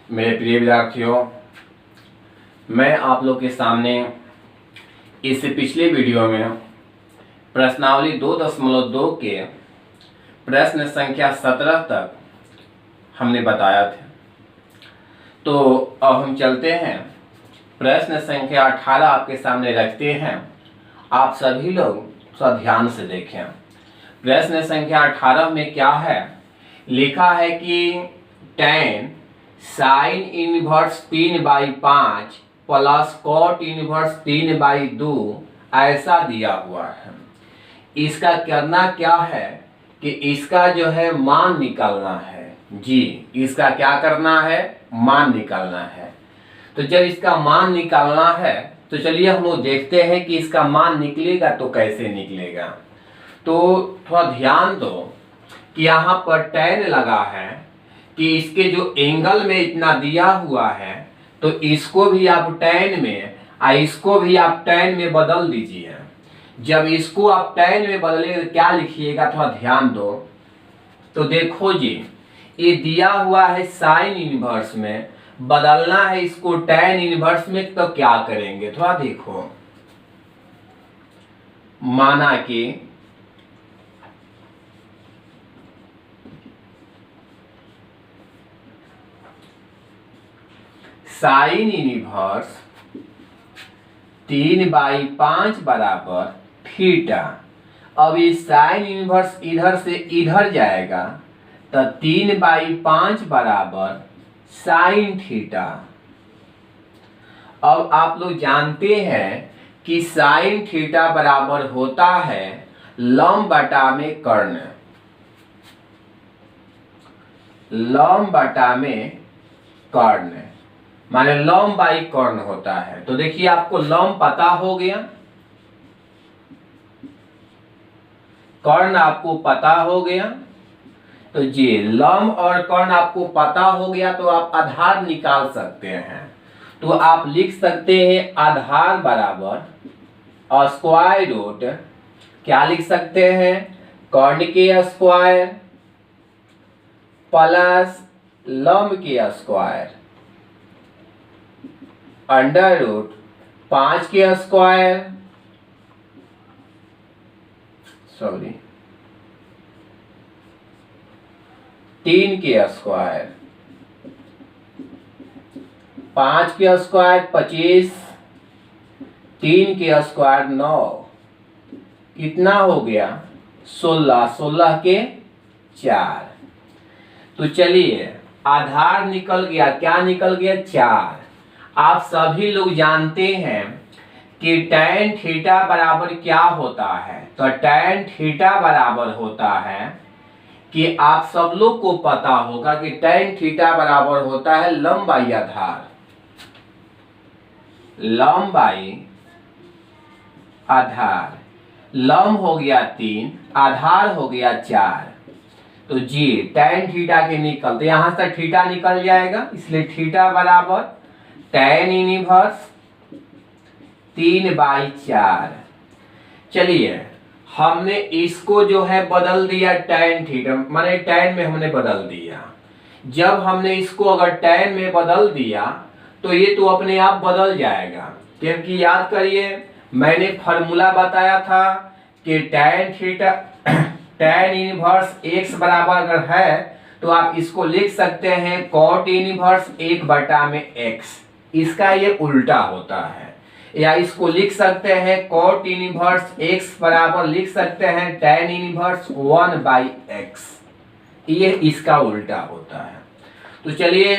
मेरे प्रिय विद्यार्थियों, मैं आप लोग के सामने इससे पिछले वीडियो में प्रश्नावली 2.2 के प्रश्न संख्या 17 तक हमने बताया था। तो अब हम चलते हैं, प्रश्न संख्या 18 आपके सामने रखते हैं। आप सभी लोग थोड़ा ध्यान से देखें। प्रश्न संख्या 18 में क्या है, लिखा है कि tan sine inverse 3/5 plus cot inverse 3/2 ऐसा दिया हुआ है। इसका करना क्या है कि इसका जो है मान निकालना है। जी, इसका क्या करना है, मान निकालना है। तो जब इसका मान निकालना है तो चलिए हम लोग देखते हैं कि इसका मान निकलेगा तो कैसे निकलेगा। तो थोड़ा ध्यान दो कि यहाँ पर tan लगा है कि इसके जो एंगल में इतना दिया हुआ है, तो इसको भी आप tan में और इसको भी आप tan में बदल दीजिए। जब इसको आप tan में बदलेंगे तो क्या लिखिएगा, थोड़ा ध्यान दो। तो देखो जी, ये दिया हुआ है साइन इनवर्स में, बदलना है इसको tan इनवर्स में, तो क्या करेंगे थोड़ा देखो। माना कि साइन इनवर्स 3/5 बराबर थीटा। अब ये साइन इनवर्स इधर से इधर जाएगा तो 3/5 बराबर साइन थीटा। अब आप लोग जानते हैं कि साइन थीटा बराबर होता है लंब बटा में कर्ण। लंब बटा में कर्ण माने लंब बाई कर्ण होता है। तो देखिए आपको लंब पता हो गया, कर्ण आपको पता हो गया। तो जी, लंब और कर्ण आपको पता हो गया तो आप आधार निकाल सकते हैं। तो आप लिख सकते हैं आधार बराबर स्क्वायर रूट, क्या लिख सकते हैं, कर्ण के स्क्वायर प्लस लंब के स्क्वायर अंडर रूट 5 के स्क्वायर, सॉरी 3 के स्क्वायर, 5 के स्क्वायर 25, 3 के स्क्वायर 9, कितना हो गया 16, 16 के 4। तो चलिए आधार निकल गया, क्या निकल गया 4। आप सभी लोग जानते हैं कि tan थीटा बराबर क्या होता है। तो tan थीटा बराबर होता है कि आप सब लोग को पता होगा कि tan थीटा बराबर होता है लंब बाई आधार। लंब बाई आधार, लंब हो गया 3, आधार हो गया 4। तो जी tan थीटा के निकल, तो यहां से थीटा निकल जाएगा, इसलिए थीटा बराबर tan इनवर्स 3/4। चलिए हमने इसको जो है बदल दिया tan थीटा, माने tan में हमने बदल दिया। जब हमने इसको अगर tan में बदल दिया तो ये तो अपने आप बदल जाएगा, क्योंकि याद करिए मैंने फॉर्मूला बताया था कि tan theta tan inverse x बराबर अगर है तो आप इसको लिख सकते हैं cot इनवर्स 1/x। इसका ये उल्टा होता है, या इसको लिख सकते हैं cot इनवर्स x बराबर लिख सकते हैं tan इनवर्स 1/x। ये इसका उल्टा होता है। तो चलिए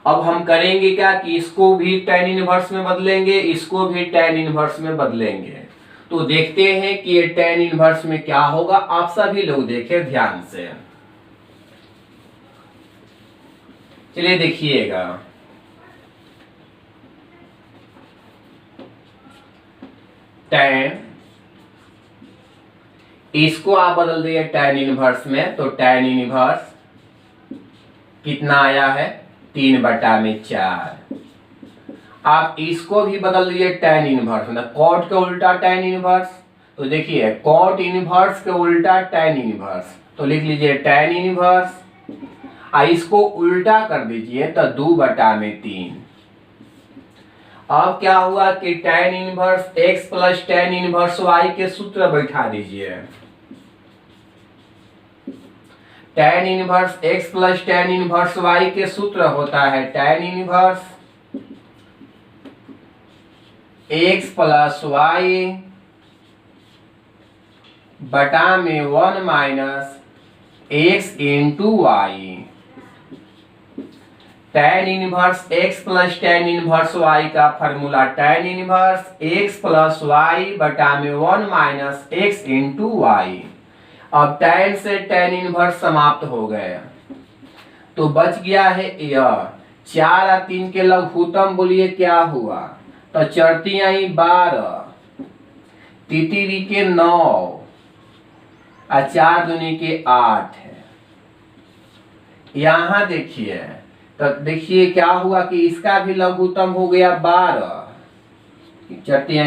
अब हम करेंगे क्या कि इसको भी tan इनवर्स में बदलेंगे, इसको भी tan इनवर्स में बदलेंगे। तो देखते हैं कि ये tan इनवर्स में क्या होगा। आप सभी लोग देखें ध्यान से, चलिए देखिएगा। tan, इसको आप बदल दिए tan इनवर्स में, तो tan इनवर्स कितना आया है 3/4। आप इसको भी बदल दिए tan इनवर्स में, cot के उल्टा tan इनवर्स। तो देखिए cot इनवर्स के उल्टा tan इनवर्स, तो लिख लीजिए tan इनवर्स इसको उल्टा कर दीजिए तो 2/3। अब क्या हुआ कि tan inverse x plus tan inverse y के सूत्र बैठा दीजिए। tan inverse x plus tan inverse y के सूत्र होता है tan inverse x plus y बटा में 1 minus x into y. tan inverse x plus tan inverse y का formula tan inverse x plus y बटा में 1 माइनस x इंटू वाई। अब tan से tan इनवर्स समाप्त हो गए तो बच गया है यह 4 और 3 के लघुत्तम बोलिए क्या हुआ, तो चरतियां 12, तितिरी के 9 और 4 दूनी के 8 है। यहां देखिए तो देखिए क्या हुआ कि इसका भी लघुत्तम हो गया 12, चरतियां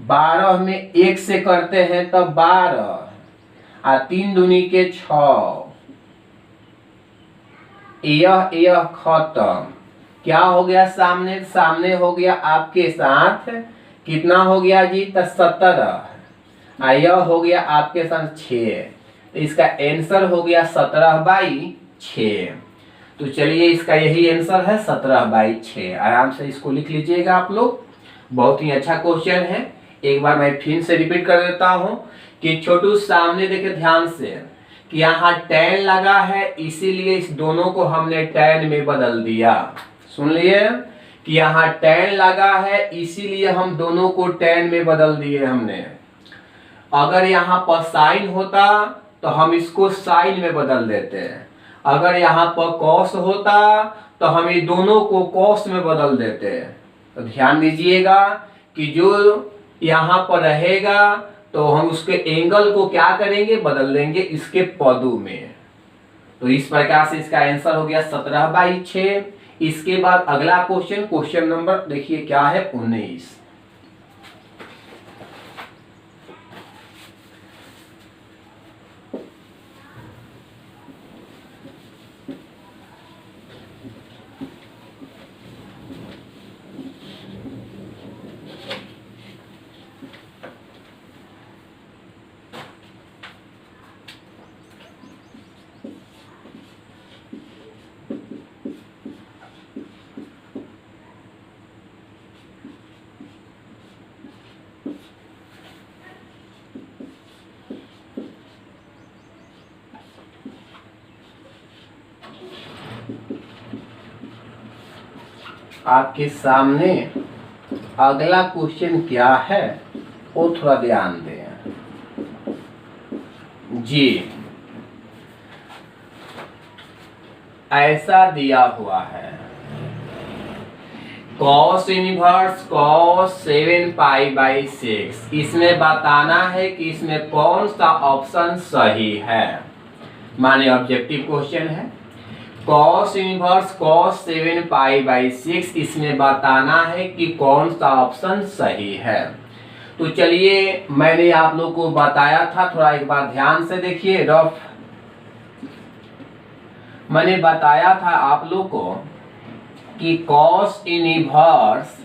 12 में 1 से करते हैं तब 12 और 3 दूनी के 6। यह खत्म। क्या हो गया सामने हो गया आपके साथ कितना हो गया जी, तो 17 और यह हो गया आपके साथ 6। तो इसका आंसर हो गया 17/6। तो चलिए इसका यही आंसर है 17/6। आराम से इसको लिख लीजिएगा आप लोग। बहुत ही अच्छा क्वेश्चन है। एक बार मैं फिर से रिपीट कर देता हूं कि छोटू सामने देखे ध्यान से कि यहाँ tan लगा है, इसीलिए इस दोनों को हमने tan में बदल दिया। सुन लिए कि यहाँ tan लगा है इसीलिए हम दोनों को tan में बदल दिए हमने। अगर यहाँ पर साइन होता तो हम इसको साइन में बदल देते। अगर यहाँ पर cos होता तो हम ये दोनों को cos में बदल देते। तो ध्यान दीजिएगा कि जो यहाँ पर रहेगा तो हम उसके एंगल को क्या करेंगे, बदल देंगे इसके पदों में। तो इस प्रकार से इसका आंसर हो गया 17/6। इसके बाद अगला क्वेश्चन नंबर देखिए क्या है 19। आपके सामने अगला क्वेश्चन क्या है वो थोड़ा ध्यान दें जी। ऐसा दिया हुआ है cos इनवर्स cos 7π/6। इसमें बताना है कि इसमें कौन सा ऑप्शन सही है। माने ऑब्जेक्टिव क्वेश्चन है। cos इनवर्स cos 7π/6 इसमें बताना है कि कौन सा ऑप्शन सही है। तो चलिए मैंने आप लोग को बताया था, थोड़ा एक बार ध्यान से देखिए। रफ मैंने बताया था आप लोग को कि cos इनवर्स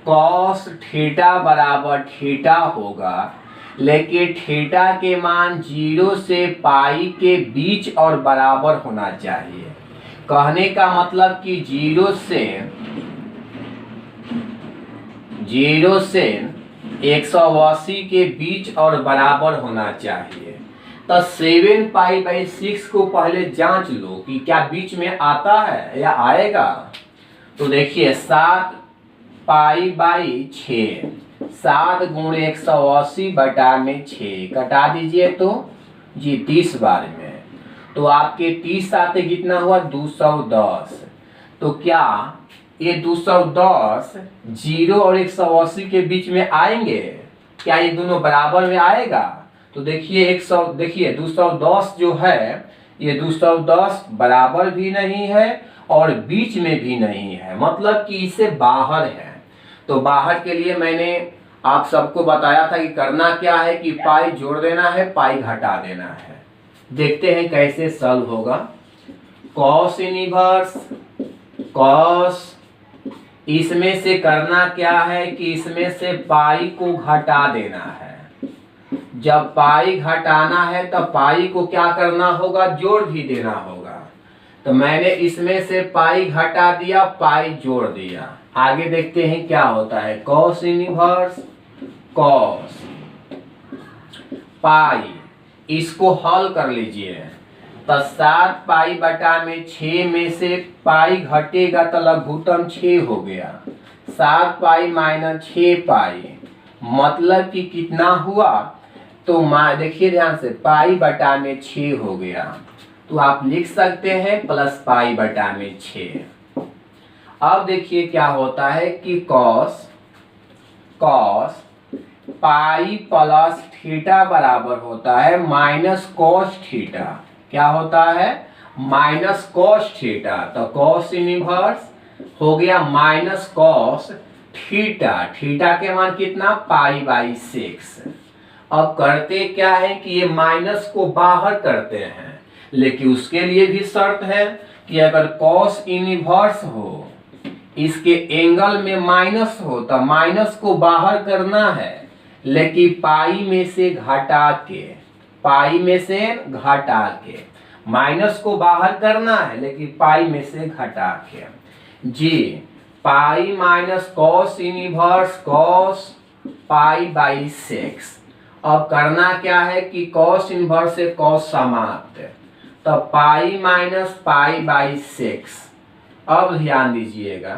cos थीटा बराबर थीटा होगा, लेकिन थीटा के मान 0 से पाई के बीच और बराबर होना चाहिए। कहने का मतलब कि 0 से 180 के बीच और बराबर होना चाहिए। तो 7π/6 को पहले जांच लो कि क्या बीच में आता है या आएगा। तो देखिए 7π/6, 7 गुणे 180 बटा में 6 कटा दीजिए तो जी 30 बार में। तो आपके 30 साथ कितना हुआ 210। तो क्या ये 210 0 और 180 के बीच में आएंगे? क्या ये दोनों बराबर में आएगा? तो देखिए 210 जो है ये 210 बराबर भी नहीं है और बीच में भी नहीं है, मतलब कि इसे बाहर है। तो बाहर के लिए मैंने आप सबको बताया था कि करना क्या है कि पाई जोड़ देना है, पाई घटा देना है। देखते हैं कैसे सॉल्व होगा। कॉस इनवर्स कॉस, इसमें से करना क्या है कि इसमें से पाई को घटा देना है। जब पाई घटाना है तब पाई को क्या करना होगा, जोड़ भी देना होगा। तो मैंने इसमें से पाई घटा दिया, पाई जोड़ दिया। आगे देखते हैं क्या होता है। कॉस इनवर्स कॉस पाई, इसको हल कर लीजिए। तो 7 पाई बटा में 6 में से पाई घटेगा तो लघुत्तम 6 हो गया। 7 पाई माइनस 6 पाई मतलब कि कितना हुआ, तो देखिए ध्यान से, पाई बटा में 6 हो गया। तो आप लिख सकते हैं प्लस पाई बटा में 6। अब देखिए क्या होता है कि कॉस पाई प्लस थीटा बराबर होता है माइनस कॉस थीटा। क्या होता है, माइनस कॉस थीटा। तो कॉस इनवर्स हो गया माइनस कॉस थीटा। थीटा के मान कितना, पाई बाई 6। अब करते क्या है कि ये माइनस को बाहर करते हैं, लेकिन उसके लिए भी शर्त है कि अगर कॉस इनवर्स हो, इसके एंगल में माइनस हो, तो माइनस को बाहर करना है, लेकिन पाई में से घटा के, पाई में से घटा के, माइनस को बाहर करना है लेकिन पाई में से घटा के। जी, pi minus cos inverse cos pi by 6। अब करना क्या है कि कॉस इनवर्स से कॉस समाप्त, तो पाई माइनस पाई बाई 6। अब ध्यान दीजिएगा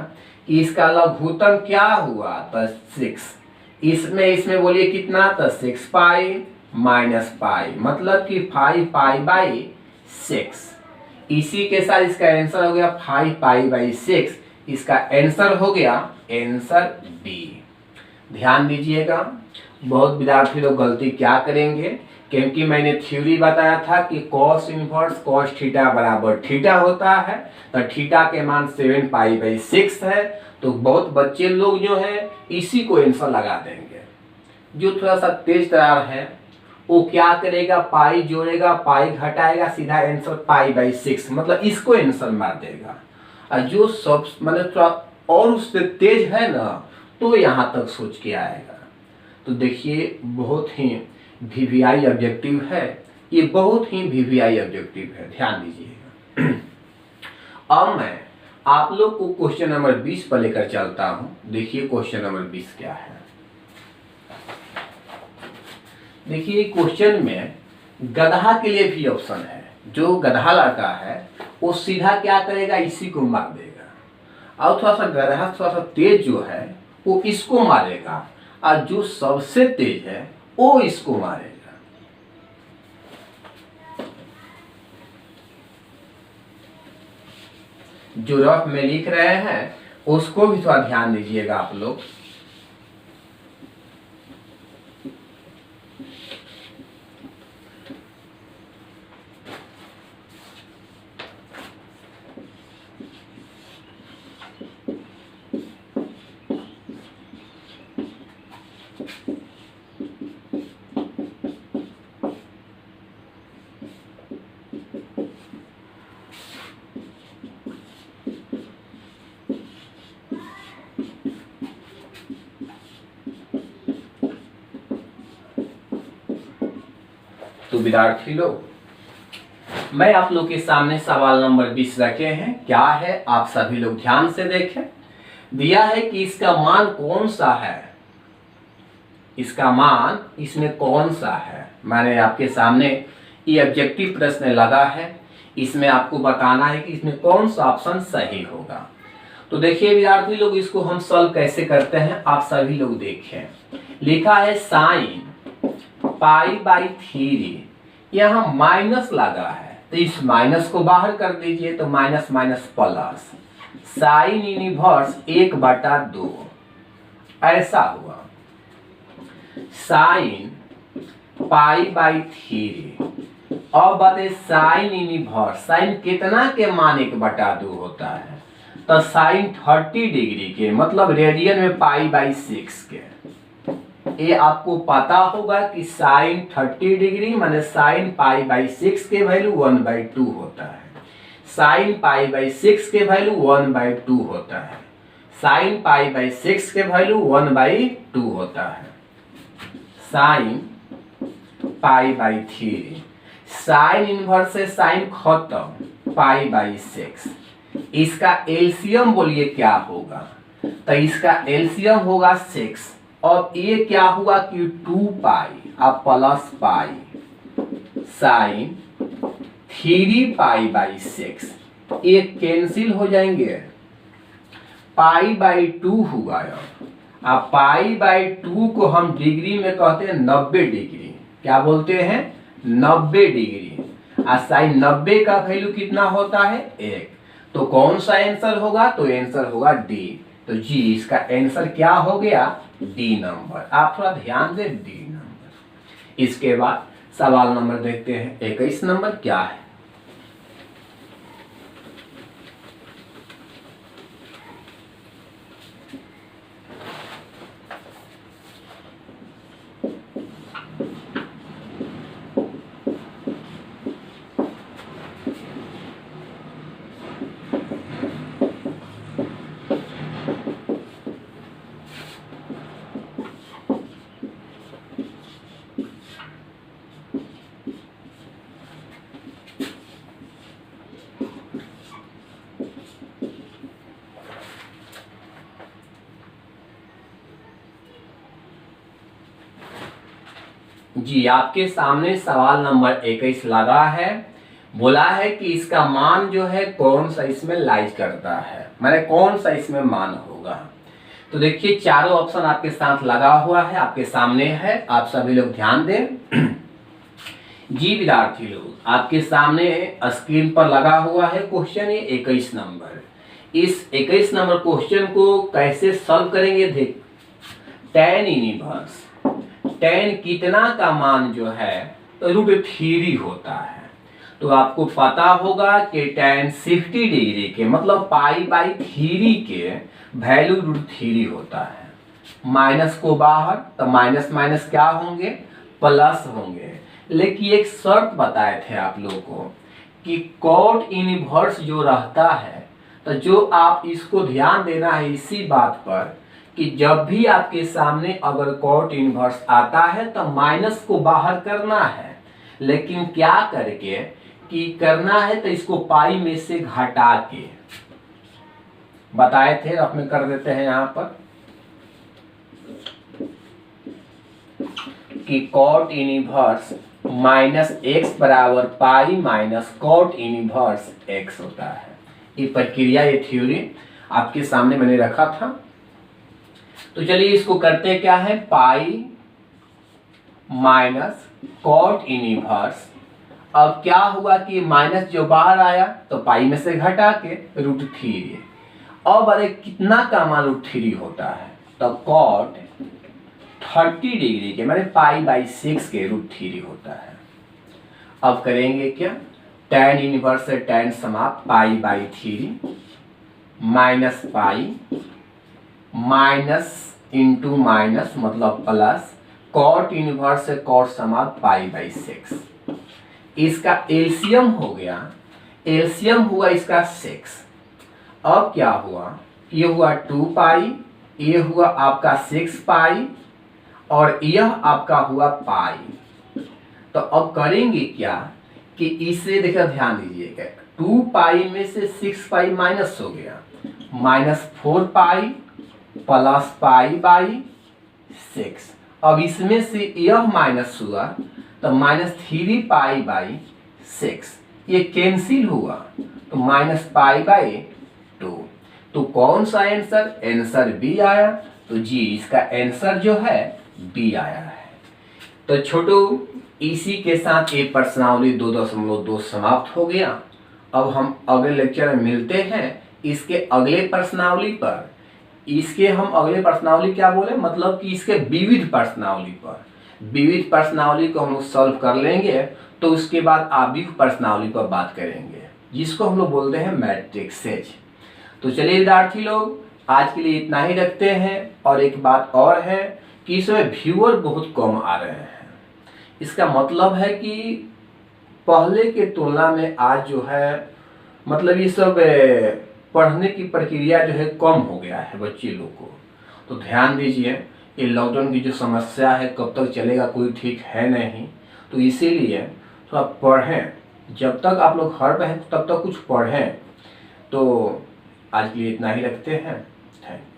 कि इसका लघुत्तम क्या हुआ, तो 6। इसमें बोलिए कितना, तो 6 पाई माइनस पाई मतलब कि 5 पाई बाई 6। इसी के साथ इसका आंसर हो गया 5 पाई बाई 6। इसका आंसर हो गया आंसर बी। ध्यान दीजिएगा, बहुत विद्यार्थी लोग गलती क्या करेंगे, क्योंकि मैंने थ्योरी बताया था कि कॉस इनवर्स कॉस थीटा बराबर थीटा होता है, तो थीटा के मान 7 पाई बाई 6 है। तो बहुत बच्चे लोग जो है इसी को आंसर लगा देंगे। जो थोड़ा सा तेज तरार है वो क्या करेगा, पाई जोड़ेगा, पाई घटाएगा, सीधा आंसर पाई बाई 6 मतलब इसको आंसर मार देगा। और जो सब मतलब थोड़ा और उससे तेज है ना, तो यहाँ तक सोच के आएगा। तो देखिए बहुत ही वीवीआई ऑब्जेक्टिव है, ये बहुत ही वीवीआई ऑब्जेक्टिव है, ध्यान दीजिएगा। अब मैं आप लोग को क्वेश्चन नंबर 20 पर लेकर चलता हूं। देखिए क्वेश्चन नंबर 20 क्या है। देखिए क्वेश्चन में गधा के लिए भी ऑप्शन है। जो गधा लड़का है वो सीधा क्या करेगा, इसी को मार देगा। और थोड़ा सा गधा थोड़ा सा तेज जो है वो इसको मारेगा, और जो सबसे तेज है वो इसको मारेगा। जो रफ में लिख रहे हैं उसको भी थोड़ा ध्यान दीजिएगा आप लोग। तो विद्यार्थी लोग, मैं आप लोग के सामने सवाल नंबर 20 रखे हैं। क्या है आप सभी लोग ध्यान से देखें। दिया है कि इसका मान कौन सा है, इसका मान इसमें कौन सा है। मैंने आपके सामने ये ऑब्जेक्टिव प्रश्न लगा है, इसमें आपको बताना है कि इसमें कौन सा ऑप्शन सही होगा। तो देखिए विद्यार्थी लोग, इसको हम सॉल्व कैसे करते हैं आप सभी लोग देखें। लिखा है साइन पाई बाई 3, यहाँ माइनस लगा है तो इस माइनस को बाहर कर दीजिए, तो minus minus plus sine inverse 1/2 ऐसा हुआ। Sine pi by 3। अब बताइए साइन इनवर्स, साइन कितना के मान 1/2 होता है, तो साइन 30 डिग्री के मतलब रेडियन में पाई बाई 6 के। ये आपको पता होगा कि साइन 30 डिग्री माने साइन पाई बाई 6 के वैल्यू 1/2 होता है। साइन पाई बाई 6 के वैल्यू 1/2 होता है। साइन पाई बाई 6 के वैल्यू 1/2 होता है। Sine pi by 3, sine inverse से साइन खत्म, पाई बाई 6। इसका एलसीएम बोलिए क्या होगा, तो इसका एलसीएम होगा 6। और ये क्या हुआ कि 2 पाई अब plus pi sine 3 pi by 6, ये कैंसिल हो जाएंगे, पाई बाई 2 हुआ। अब पाई बाई 2 को हम डिग्री में कहते हैं 90 डिग्री, क्या बोलते हैं 90 डिग्री। और साइन 90 का वैल्यू कितना होता है 1, तो कौन सा आंसर होगा, तो आंसर होगा डी। तो जी इसका आंसर क्या हो गया, डी नंबर। आप थोड़ा ध्यान दें, डी नंबर। इसके बाद सवाल नंबर देखते हैं 21 नंबर क्या है। जी आपके सामने सवाल नंबर 21 लगा है। बोला है कि इसका मान जो है कौन सा इसमें लाइज करता है, माने कौन सा इसमें मान होगा। तो देखिए चारों ऑप्शन आपके साथ लगा हुआ है, आपके सामने है, आप सभी लोग ध्यान दें। जी विद्यार्थी लोग, आपके सामने स्क्रीन पर लगा हुआ है क्वेश्चन ये 21 नंबर। इस 21 नंबर क्वेश्चन को कैसे सॉल्व करेंगे, देख tan इनवर्स, tan कितना का मान जो है √3 होता है। तो आपको पता होगा कि tan 60 डिग्री के मतलब पाई बाई 3 के वैल्यू √3 होता है। माइनस को बाहर, तो माइनस माइनस क्या होंगे, प्लस होंगे। लेकिन एक शर्त बताए थे आप लोगों को कि कॉट इनवर्स जो रहता है, तो जो आप इसको ध्यान देना है इसी बात पर कि जब भी आपके सामने अगर कॉट इनवर्स आता है तो माइनस को बाहर करना है। लेकिन क्या करके कि करना है, तो इसको पाई में से घटा के बताए थे, अपने कर देते हैं यहाँ पर कि कॉट इनवर्स -x बराबर pi minus cot inverse x होता है। ये प्रक्रिया, ये थ्योरी आपके सामने मैंने रखा था। तो चलिए इसको करते क्या है, पाई माइनस कॉट इनवर्स। अब क्या हुआ कि माइनस जो बाहर आया तो पाई में से घटा के √3। अब अरे कितना का मान √3 होता है, तो कॉट 30 डिग्री के माने पाई बाई 6 के √3 होता है। अब करेंगे क्या, tan इनवर्स से tan समाप्त, pi by 3 minus pi minus into minus मतलब प्लस, कॉट इनवर्स से कॉट समाप्त पाई बाई 6। इसका एलसीएम हो गया, एलसीएम हुआ इसका 6। अब क्या हुआ, ये हुआ 2 पाई, ये हुआ आपका 6 पाई और यह आपका हुआ पाई। तो अब करेंगे क्या कि इसे देखिए ध्यान दीजिएगा, 2 पाई में से 6 पाई माइनस हो गया, -4 पाई प्लस पाई बाई 6। अब इसमें से यह माइनस हुआ तो -3 पाई बाई 6, ये कैंसिल हुआ तो -पाई बाई 2। तो कौन सा आंसर, आंसर बी आया। तो जी इसका आंसर जो है बी आया है। तो छोटो इसी के साथ ये प्रश्नावली 2.2 समाप्त हो गया। अब हम अगले लेक्चर में मिलते हैं इसके अगले प्रश्नावली पर। इसके हम अगले प्रश्नावली क्या बोले, मतलब कि इसके विविध प्रश्नावली पर, विविध प्रश्नावली को हम लोग सॉल्व कर लेंगे। तो उसके बाद आविक प्रश्नावली पर बात करेंगे जिसको हम लोग बोलते हैं मैट्रिक्सेज। तो चलिए विद्यार्थी लोग आज के लिए इतना ही रखते हैं। और एक बात और है कि इसमें व्यूअर बहुत कम आ रहे हैं। इसका मतलब है कि पहले के तुलना में आज जो है मतलब ये सब पढ़ने की प्रक्रिया जो है कम हो गया है बच्चे लोग को। तो ध्यान दीजिए, ये लॉकडाउन की जो समस्या है कब तक चलेगा कोई ठीक है नहीं। तो इसीलिए थोड़ा पढ़ें, जब तक आप लोग घर पे हैं तब तक कुछ पढ़ें। तो आज के लिए इतना ही रखते हैं। Thank you.